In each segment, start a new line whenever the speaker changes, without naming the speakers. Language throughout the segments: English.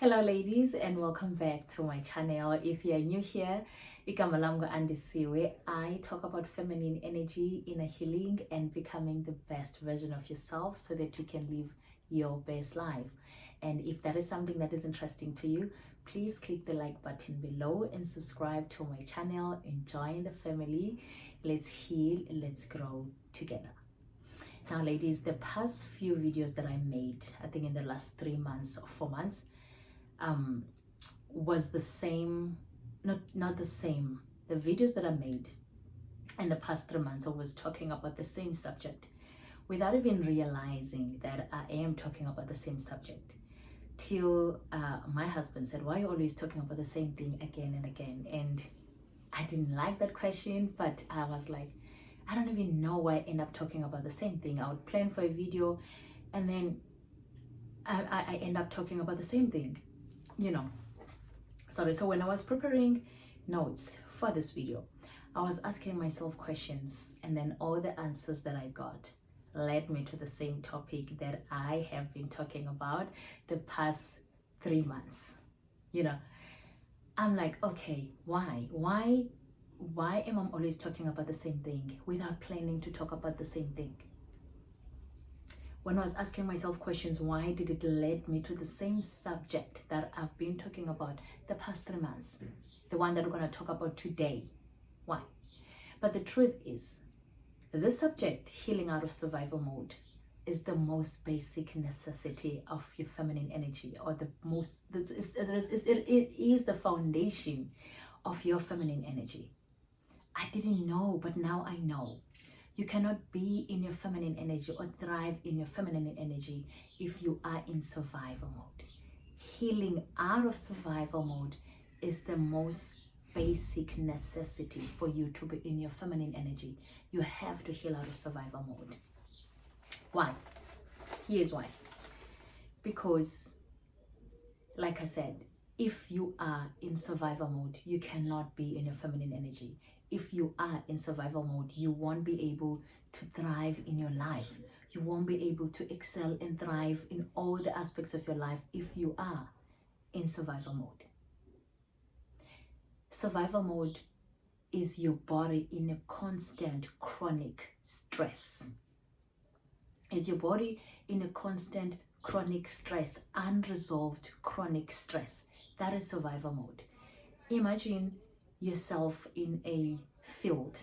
Hello ladies, and welcome back to my channel. If you are new here, igama lami andisiwe. I talk about feminine energy, inner healing, and becoming the best version of yourself so that you can live your best life. And if that is something that is interesting to you, please click the like button below and subscribe to my channel. Join the family. Let's heal, let's grow together. Now ladies, the past few videos that I made, I think in the last 3 months or 4 months, was the same, not the same. The videos that I made in the past 3 months, I was talking about the same subject without even realizing that I am talking about the same subject, till my husband said, why are you always talking about the same thing again and again? And I didn't like that question, but I was like, I don't even know why I end up talking about the same thing. I would plan for a video and then I end up talking about the same thing, you know. Sorry. So when I was preparing notes for this video, I was asking myself questions, and then all the answers that I got led me to the same topic that I have been talking about the past 3 months. You know, I'm like, okay, why am I always talking about the same thing without planning to talk about the same thing? When I was asking myself questions, why did it lead me to the same subject that I've been talking about the past 3 months? The one that we're going to talk about today. Why? But the truth is, this subject, healing out of survival mode, is the most basic necessity of your feminine energy, or it is the foundation of your feminine energy. I didn't know, but now I know. You cannot be in your feminine energy or thrive in your feminine energy if you are in survival mode. Healing out of survival mode is the most basic necessity for you to be in your feminine energy. You have to heal out of survival mode. Why? Here's why. Because, like I said, if you are in survival mode, you cannot be in your feminine energy. If you are in survival mode, you won't be able to thrive in your life. You won't be able to excel and thrive in all the aspects of your life if you are in survival mode. Survival mode is your body in a constant chronic stress. It's your body in a constant chronic stress, unresolved chronic stress. That is survival mode. Imagine yourself in a field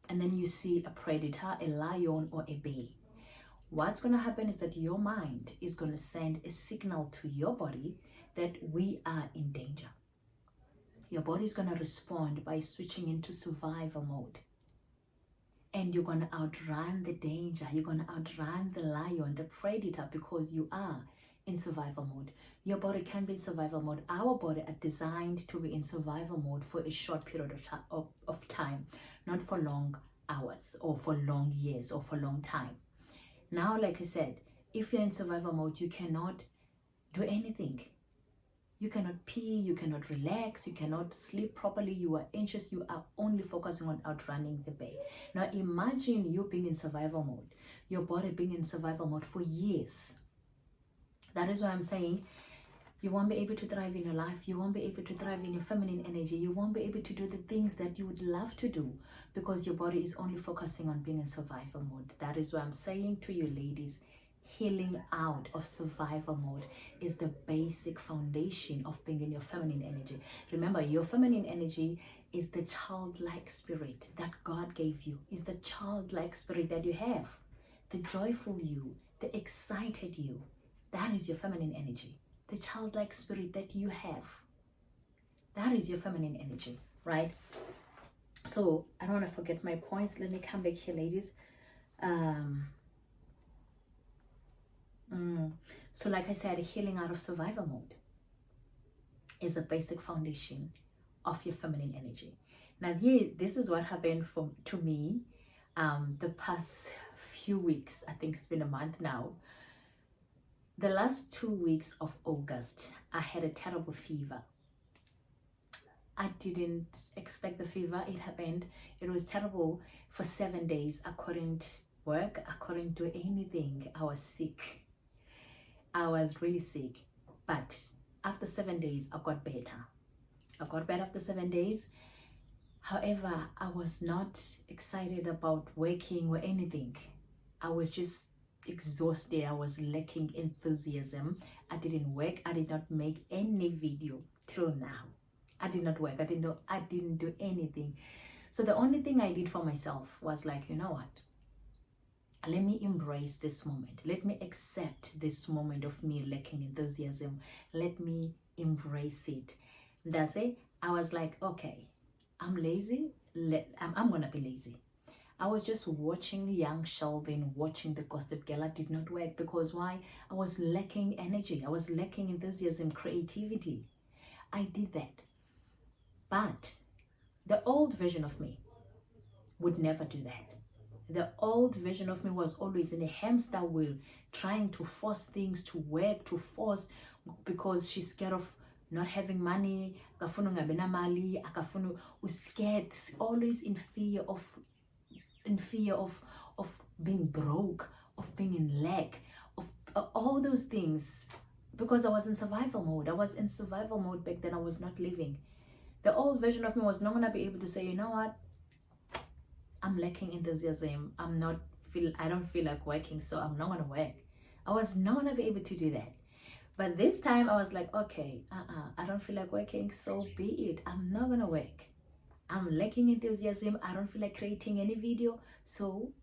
and then you see a predator, a lion or a bear. What's going to happen is that your mind is going to send a signal to your body that we are in danger. Your body is going to respond by switching into survival mode. And you're going to outrun the danger. You're going to outrun the lion, the predator, because you are in survival mode. Your body can be in survival mode. Our body are designed to be in survival mode for a short period of time, not for long hours or for long years or for long time. Now, like I said, if you're in survival mode, you cannot do anything. You cannot pee, you cannot relax, you cannot sleep properly, you are anxious, you are only focusing on outrunning the bear. Now imagine you being in survival mode, your body being in survival mode for years. That is why I'm saying you won't be able to thrive in your life, you won't be able to thrive in your feminine energy, you won't be able to do the things that you would love to do because your body is only focusing on being in survival mode. That is why I'm saying to you ladies, healing out of survival mode is the basic foundation of being in your feminine energy. Remember, your feminine energy is the childlike spirit that God gave you, is the childlike spirit that you have, the joyful you, the excited you. That is your feminine energy, the childlike spirit that you have. That is your feminine energy, right? So I don't want to forget my points. Let me come back here, ladies. So like I said, healing out of survival mode is a basic foundation of your feminine energy. Now this is what happened to me the past few weeks. I think it's been a month now. The last 2 weeks of August, I had a terrible fever. I didn't expect the fever. It happened. It was terrible for 7 days. I couldn't work. I couldn't do anything. I was sick. I was really sick. But After 7 days, I got better. I got better after 7 days. However, I was not excited about working or anything. I was just exhausted. I was lacking enthusiasm. I didn't work. I did not make any video till now. I did not work. I didn't do anything. So the only thing I did for myself was like, you know what? Let me embrace this moment. Let me accept this moment of me lacking enthusiasm. Let me embrace it. That's it. I was like, okay, I'm lazy. I'm gonna be lazy. I was just watching young Sheldon, watching the Gossip Girl. I did not work because why? I was lacking energy. I was lacking enthusiasm, creativity. I did that. But the old version of me would never do that. The old version of me was always in a hamster wheel, trying to force things to work, to force, because she's scared of not having money, scared, always in fear of being broke, of being in lack, of all those things, because I was in survival mode. I was in survival mode back then. I was not living. The old version of me was not gonna be able to say, you know what? I'm lacking enthusiasm. I don't feel like working, so I'm not gonna work. I was not gonna be able to do that. But this time I was like, okay, I don't feel like working, so be it. I'm not gonna work. I'm lacking enthusiasm. I don't feel like creating any video. So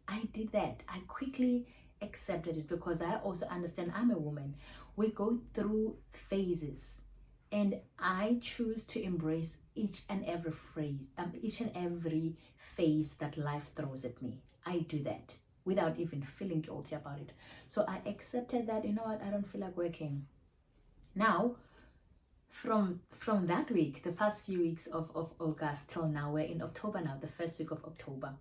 I did that. I quickly accepted it because I also understand I'm a woman. We go through phases. And I choose to embrace each and every phase that life throws at me. I do that without even feeling guilty about it. So I accepted that, you know what, I don't feel like working. Now, from that week, the first few weeks of August till now, we're in October now, the first week of October.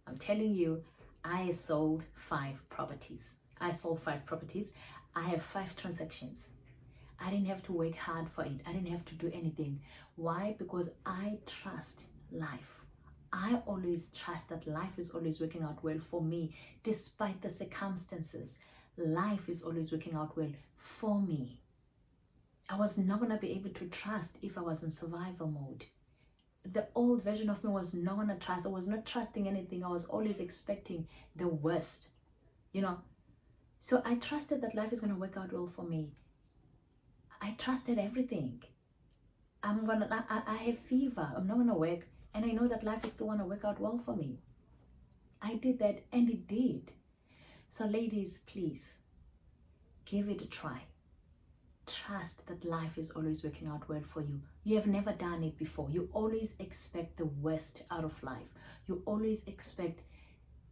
I'm telling you, I sold 5 properties. I have 5 transactions. I didn't have to work hard for it. I didn't have to do anything. Why? Because I trust life. I always trust that life is always working out well for me, despite the circumstances. Life is always working out well for me. I was not going to be able to trust if I was in survival mode. The old version of me was not going to trust. I was not trusting anything. I was always expecting the worst, So I trusted that life is going to work out well for me. I trusted everything. I have fever. I'm not going to work. And I know that life is still going to work out well for me. I did that and it did. So ladies, please, give it a try. Trust that life is always working out well for you. You have never done it before. You always expect the worst out of life. You always expect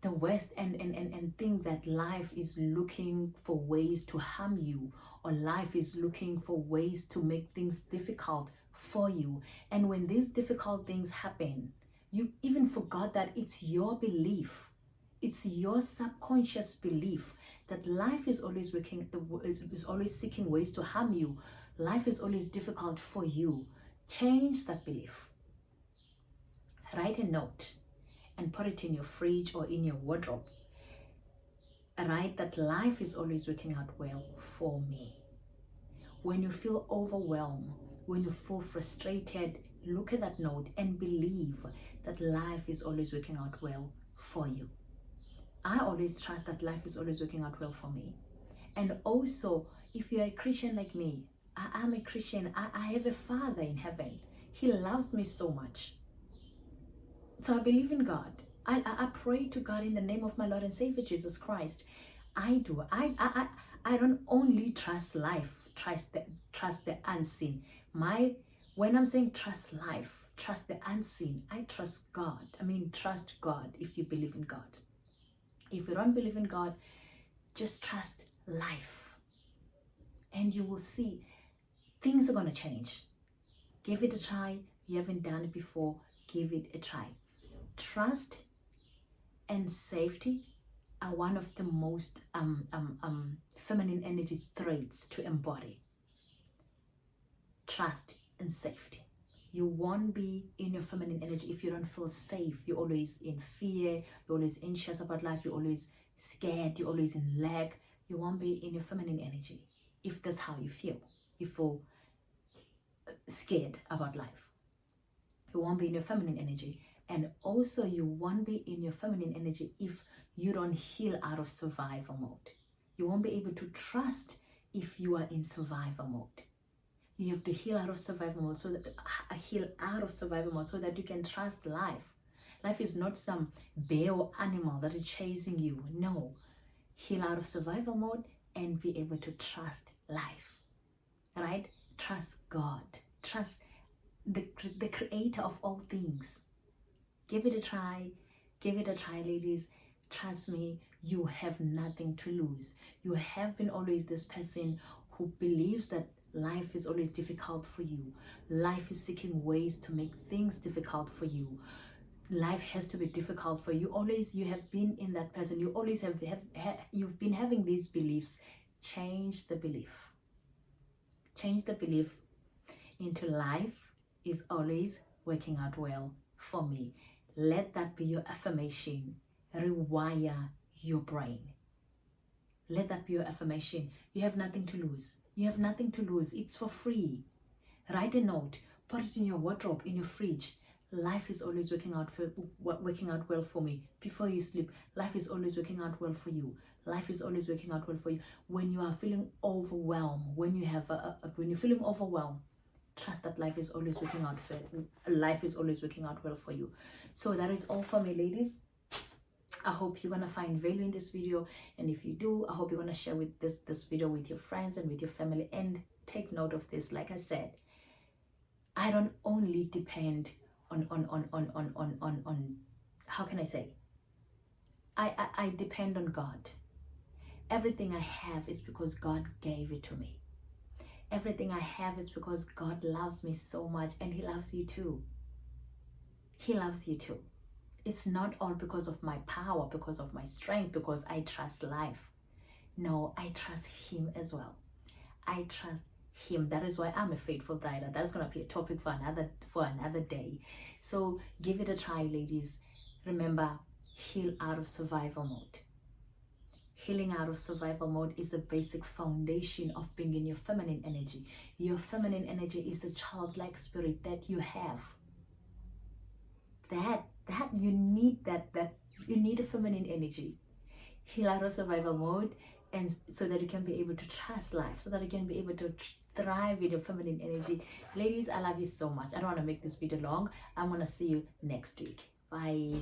the worst and think that life is looking for ways to harm you, or life is looking for ways to make things difficult for you. And when these difficult things happen, you even forgot that it's your belief, it's your subconscious belief that life is always always seeking ways to harm you. Life is always difficult for you. Change that belief. Write a note and put it in your fridge or in your wardrobe. Write that life is always working out well for me. When you feel overwhelmed, when you feel frustrated, look at that note and believe that life is always working out well for you. I always trust that life is always working out well for me. And also, if you're a Christian like me, I'm a Christian. I have a Father in heaven. He loves me so much. So I believe in God. I pray to God in the name of my Lord and Savior Jesus Christ. I do. I don't only trust life, trust the unseen. When I'm saying trust life, trust the unseen, I trust God. Trust God if you believe in God. If you don't believe in God, just trust life. And you will see things are going to change. Give it a try. You haven't done it before. Give it a try. Trust and safety are one of the most feminine energy traits to embody. Trust and safety. You won't be in your feminine energy if you don't feel safe. You're always in fear. You're always anxious about life. You're always scared. You're always in lack. You won't be in your feminine energy. if that's how you feel. You feel scared about life. You won't be in your feminine energy. And also you won't be in your feminine energy if you don't heal out of survival mode. You won't be able to trust if you are in survival mode. You have to heal out of survival mode so that you can trust life. Life is not some bear or animal that is chasing you. No. Heal out of survival mode and be able to trust life. Right? Trust God. Trust the creator of all things. Give it a try. Give it a try, ladies. Trust me, you have nothing to lose. You have been always this person who believes that life is always difficult for you. Life is seeking ways to make things difficult for you. Life has to be difficult for you. You have been in that person. You always you've been having these beliefs. Change the belief. Change the belief into life is always working out well for me. Let that be your affirmation. Rewire your brain. Let that be your affirmation. You have nothing to lose. You have nothing to lose. It's for free. Write a note. Put it in your wardrobe, in your fridge. Life is always working out well for me. Before you sleep, life is always working out well for you. Life is always working out well for you. When you are feeling overwhelmed, when you're feeling overwhelmed, trust that life is always working out well for you. So that is all for me, ladies. I hope you're gonna find value in this video, and if you do, I hope you're gonna share with this video with your friends and with your family. And take note of this. Like I said, I don't only depend on how can I say? I depend on God. Everything I have is because God gave it to me. Everything I have is because God loves me so much, and He loves you too. He loves you too. It's not all because of my power, because of my strength, because I trust life. No, I trust Him as well. I trust Him. That is why I'm a faithful guider. That's gonna be a topic for another day. So give it a try, ladies. Remember, heal out of survival mode. Healing out of survival mode is the basic foundation of being in your feminine energy. Your feminine energy is the childlike spirit that you have. That you need you need a feminine energy. Heal out of survival mode, and so that you can be able to trust life, so that you can be able to thrive in your feminine energy. Ladies, I love you so much. I don't want to make this video long. I'm gonna see you next week. Bye.